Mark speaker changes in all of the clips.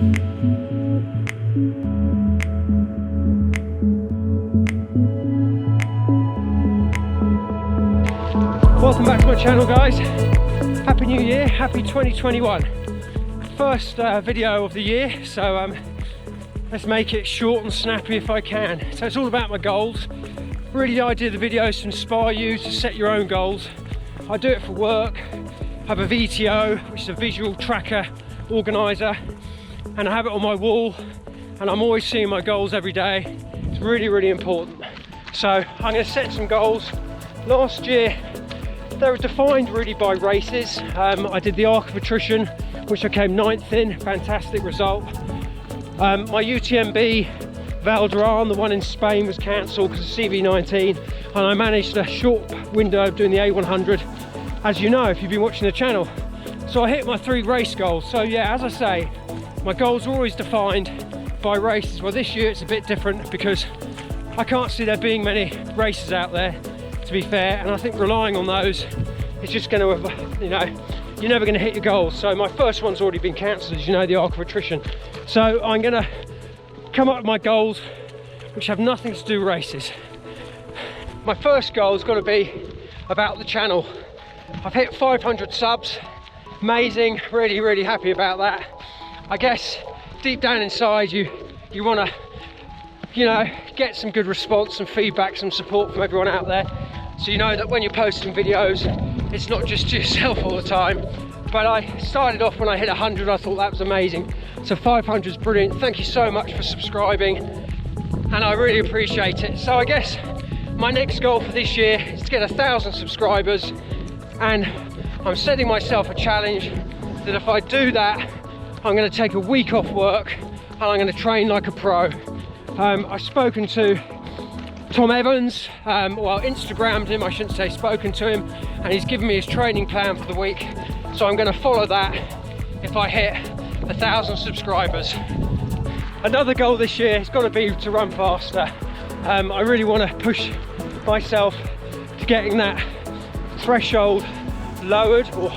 Speaker 1: Welcome back to my channel, guys. Happy New Year, happy 2021. First video of the year, so let's make it short and snappy if I can. So it's all about my goals. Really, the idea of the video is to inspire you to set your own goals. I do it for work. I have a VTO, which is a visual tracker organizer, and I have it on my wall, and I'm always seeing my goals every day. It's really, really important. So I'm going to set some goals. Last year they were defined really by races. I did the Arc of Attrition, which I came 9th in, fantastic result. My UTMB Val d'Aran, the one in Spain, was cancelled because of CV19, and I managed a short window of doing the A100, as you know if you've been watching the channel. So I hit my 3 race goals. So yeah, as I say, my goals are always defined by races. Well, this year it's a bit different because I can't see there being many races out there, to be fair, and I think relying on those is just going to, you know, you're never going to hit your goals. So my first one's already been cancelled, as you know, the Arc of Attrition. So I'm going to come up with my goals which have nothing to do with races. My first goal has got to be about the channel. I've hit 500 subs, amazing, really, really happy about that. I guess deep down inside you want to, you know, get some good response, some feedback, some support from everyone out there, so you know that when you're posting videos it's not just to yourself all the time. But I started off when I hit 100, I thought that was amazing. So 500 is brilliant. Thank you so much for subscribing, and I really appreciate it. So I guess my next goal for this year is to get 1,000 subscribers, and I'm setting myself a challenge that if I do that, I'm going to take a week off work and I'm going to train like a pro. I've spoken to Tom Evans, well, Instagrammed him, I shouldn't say spoken to him, and he's given me his training plan for the week. So I'm going to follow that if I hit 1,000 subscribers. Another goal this year has got to be to run faster. I really want to push myself to getting that threshold lowered, or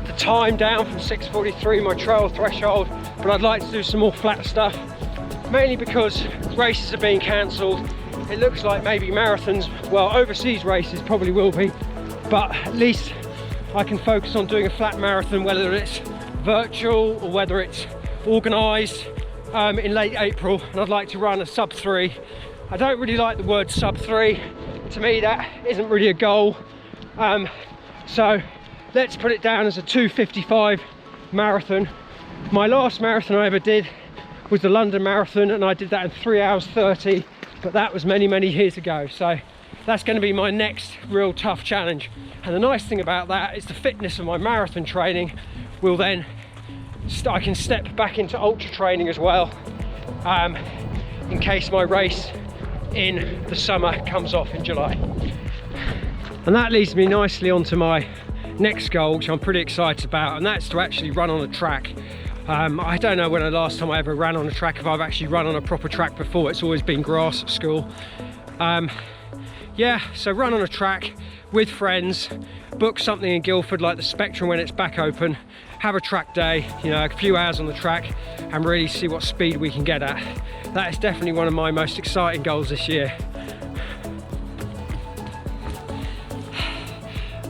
Speaker 1: the time down from 6:43, my trail threshold, but I'd like to do some more flat stuff. Mainly because races are being cancelled. It looks like maybe marathons, well, overseas races probably will be, but at least I can focus on doing a flat marathon, whether it's virtual or whether it's organised in late April. And I'd like to run a sub 3. I don't really like the word sub 3. To me, that isn't really a goal. So let's put it down as a 2:55 marathon. My last marathon I ever did was the London Marathon, and I did that in 3 hours 30, but that was many, many years ago. So that's going to be my next real tough challenge. And the nice thing about that is the fitness of my marathon training will then, I can step back into ultra training as well, in case my race in the summer comes off in July. And that leads me nicely onto my next goal, which I'm pretty excited about, and that's to actually run on a track. I don't know when the last time I ever ran on a track, if I've actually run on a proper track before. It's always been grass at school. Yeah, so run on a track with friends, book something in Guildford like the Spectrum when it's back open, have a track day, you know, a few hours on the track, and really see what speed we can get at. That is definitely one of my most exciting goals this year.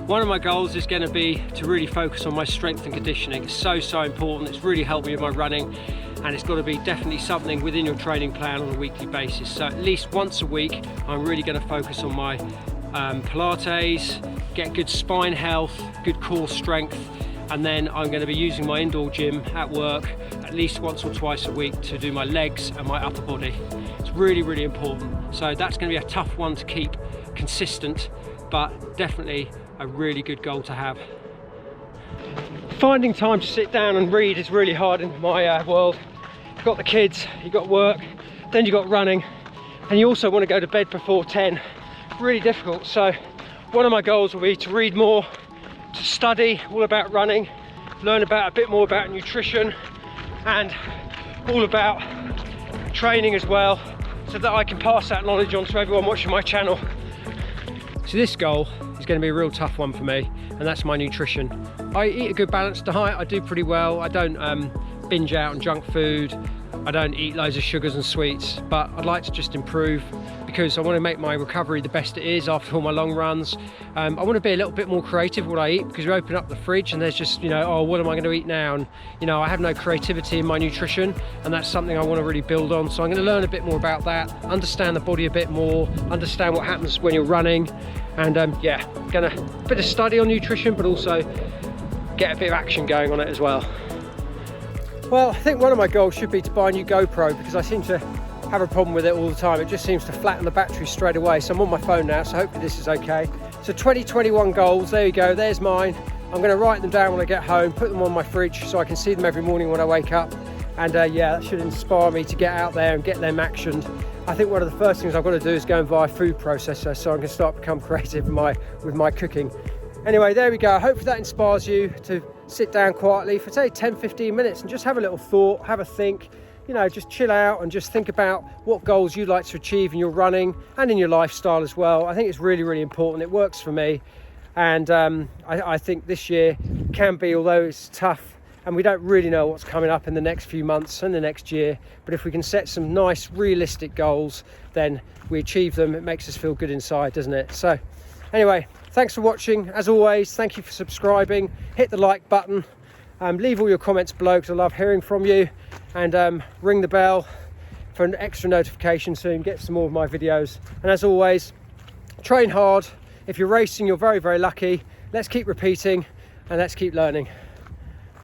Speaker 1: One of my goals is going to be to really focus on my strength and conditioning. It's so important. It's really helped me with my running, and it's got to be definitely something within your training plan on a weekly basis. So at least once a week, I'm really going to focus on my Pilates, get good spine health, good core strength, and then I'm going to be using my indoor gym at work at least once or twice a week to do my legs and my upper body. It's really important. So that's going to be a tough one to keep consistent, but definitely a really good goal to have. Finding time to sit down and read is really hard in my world. You've got the kids, you've got work, then you've got running, and you also want to go to bed before 10. Really difficult. So one of my goals will be to read more, to study all about running, learn about a bit more about nutrition and all about training as well, so that I can pass that knowledge on to everyone watching my channel. So this goal is going to be a real tough one for me, and that's my nutrition. I eat a good balanced diet. I do pretty well. I don't binge out on junk food. I don't eat loads of sugars and sweets, but I'd like to just improve because I want to make my recovery the best it is after all my long runs. I want to be a little bit more creative with what I eat, because you open up the fridge and there's just, you know, oh, what am I going to eat now? And, you know, I have no creativity in my nutrition, and that's something I want to really build on. So I'm going to learn a bit more about that, understand the body a bit more, understand what happens when you're running, and yeah, going to a bit of study on nutrition, but also get a bit of action going on it as well. Well, I think one of my goals should be to buy a new GoPro, because I seem to have a problem with it all the time. It just seems to flatten the battery straight away. So I'm on my phone now, so hopefully this is okay. So 2021 goals, there you go, there's mine. I'm going to write them down when I get home, put them on my fridge so I can see them every morning when I wake up. And yeah, that should inspire me to get out there and get them actioned. I think one of the first things I've got to do is go and buy a food processor so I can start to become creative with my cooking. Anyway, there we go. Hopefully that inspires you to sit down quietly for say 10-15 minutes and just have a little thought, have a think, you know, just chill out and just think about what goals you'd like to achieve in your running and in your lifestyle as well. I think it's really, really important. It works for me, and I think this year can be, although it's tough and we don't really know what's coming up in the next few months and the next year, but if we can set some nice realistic goals, then we achieve them. It makes us feel good inside, doesn't it? So anyway, thanks for watching. As always, thank you for subscribing. Hit the like button. Leave all your comments below because I love hearing from you. And ring the bell for an extra notification so you can get some more of my videos. And as always, train hard. If you're racing, you're very, very lucky. Let's keep repeating and let's keep learning.